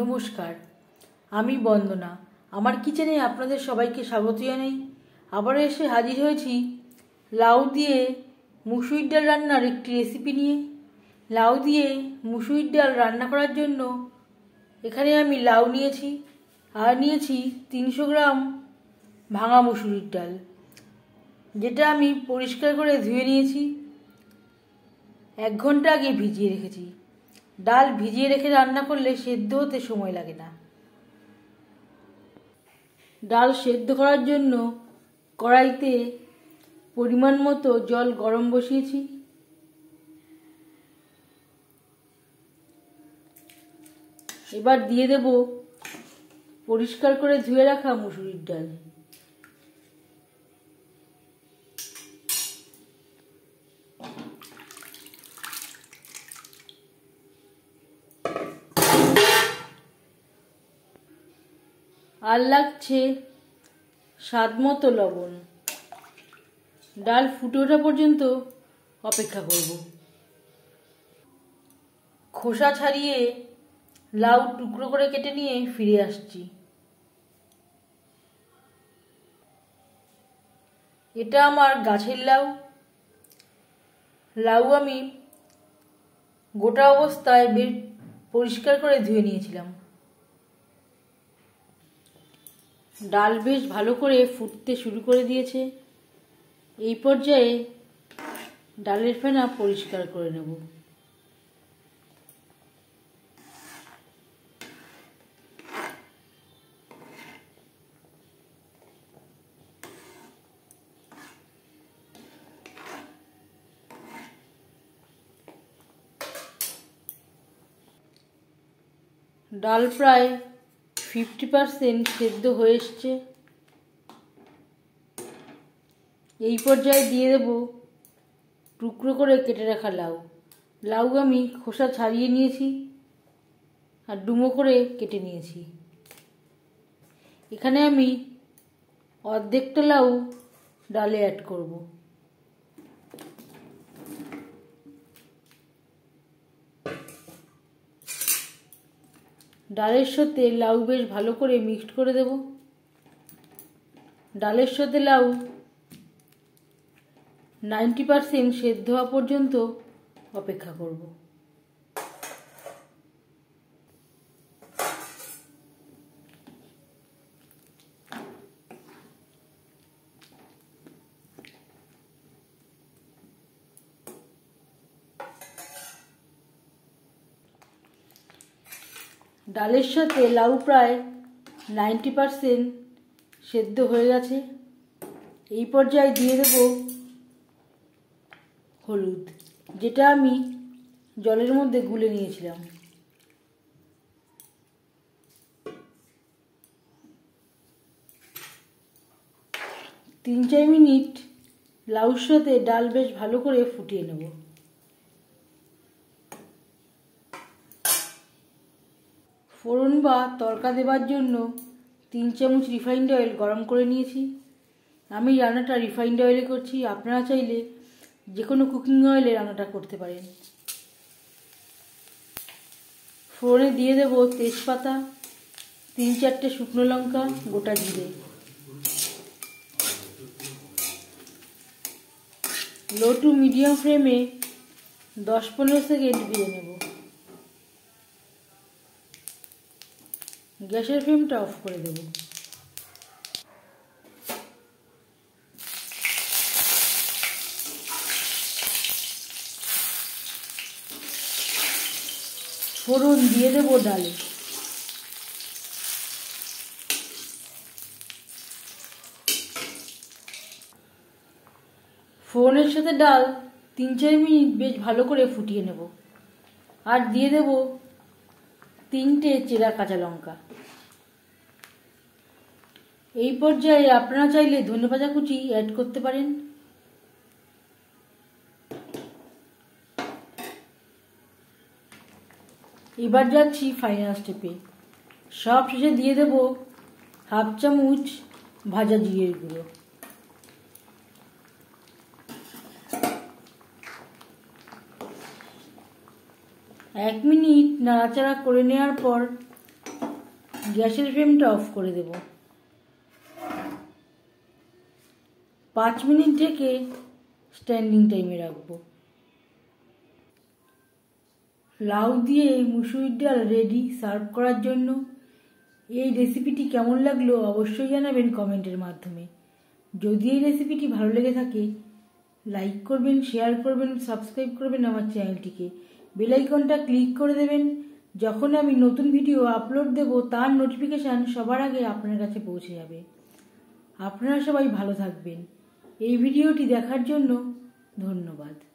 নমস্কার, আমি বন্দনা। আমার কিচেনে আপনাদের সবাইকে স্বাগত জানাই। আবার এসে হাজির হয়েছি লাউ দিয়ে মুসুরির ডাল রান্নার একটি রেসিপি নিয়ে। লাউ দিয়ে মুসুরির ডাল রান্না করার জন্য এখানে আমি লাউ নিয়েছি আর নিয়েছি 300 গ্রাম ভাঙা মুসুরির ডাল, যেটা আমি পরিষ্কার করে ধুয়ে নিয়েছি। 1 ঘন্টা আগে ভিজিয়ে রেখেছি। ডাল ভিজিয়ে রেখে রান্না করলে সেদ্ধ হতে সময় লাগে না। ডাল সেদ্ধ করার জন্য কড়াইতে পরিমাণ মতো জল গরম বসিয়েছি। এবার দিয়ে দেব পরিষ্কার করে ধুয়ে রাখা মুসুরির ডাল। আর লাগছে স্বাদ মতো লবণ। ডাল ফুটে ওঠা পর্যন্ত অপেক্ষা করব। খোসা ছাড়িয়ে লাউ টুকরো করে কেটে নিয়ে ফিরে আসছি। এটা আমার গাছের লাউ। লাউ আমি গোটা অবস্থায় পরিষ্কার করে ধুয়ে নিয়েছিলাম। ডাল বেশ ভালো করে ফুটতে শুরু করে দিয়েছে। এই পর্যায়ে ডালের ফেনা পরিষ্কার করে নেব। ডাল প্রায় 50% সেদ্ধ হয়ে এসছে। এই পর্যায়ে দিয়ে দেব টুকরো করে কেটে রাখা লাউ। লাউ আমি খোসা ছাড়িয়ে নিয়েছি আর ডুমো করে কেটে নিয়েছি। এখানে আমি অর্ধেকটা লাউ ডালে অ্যাড করব। ডালের সাথে লাউ বেশ ভালো করে মিক্সড করে দেব। ডালের সাথে লাউ 90% সেদ্ধ হওয়া পর্যন্ত অপেক্ষা করব। ডালের সাথে লাউ প্রায় 90% সেদ্ধ হয়ে গেছে। এই পর্যায়ে দিয়ে দেব হলুদ, যেটা আমি জলের মধ্যে গুলে নিয়েছিলাম। তিন 4 মিনিট লাউর সাথে ডাল বেশ ভালো করে ফুটিয়ে নেব। ফোড়ন বা তড়কা দেবার জন্য 3 চামচ রিফাইন্ড অয়েল গরম করে নিয়েছি। আমি রান্নাটা রিফাইন্ড অয়েলে করছি, আপনারা চাইলে যে কোনো কুকিং অয়েলে রান্নাটা করতে পারেন। ফোড়নে দিয়ে দেব তেজপাতা, 3-4টে শুকনো লঙ্কা, গোটা জিরে। লো টু মিডিয়াম ফ্লেমে 10-15 সেকেন্ড ভেজে নেব। গ্যাসের ফ্লেমটা অফ করে দেব। ফোড়ন দিয়ে দেব ডালে। ফোড়নের সাথে ডাল 3-4 মিনিট বেশ ভালো করে ফুটিয়ে নেব। আর দিয়ে দেব 3টে চেরা কাঁচা লঙ্কা। এই পর্যায়ে আপনারা চাইলে ধনেপাতা কুচি অ্যাড করতে পারেন। এবার যাচ্ছি ফাইনাল স্টেপে। সব শেষে দিয়ে দেব 1/2 চামচ ভাজা জিরের গুঁড়ো। 1 মিনিট নাড়াচাড়া করে নেওয়ার পর গ্যাসের ফ্লেমটা অফ করে দেব। 5 মিনিট ঢেকে স্ট্যান্ডিং টাইমে রাখবো। লাউ দিয়ে মুসুরির ডাল রেডি সার্ভ করার জন্য। এই রেসিপিটি কেমন লাগলো অবশ্যই জানাবেন কমেন্টের মাধ্যমে। যদি এই রেসিপিটি ভালো লেগে থাকে লাইক করবেন, শেয়ার করবেন, সাবস্ক্রাইব করবেন আমার চ্যানেলটিকে। বেল আইকনটা ক্লিক করে দেবেন। যখন আমি নতুন ভিডিও আপলোড দেব তার নোটিফিকেশান সবার আগে আপনার কাছে পৌঁছে যাবে। আপনারা সবাই ভালো থাকবেন। এই ভিডিওটি দেখার জন্য ধন্যবাদ।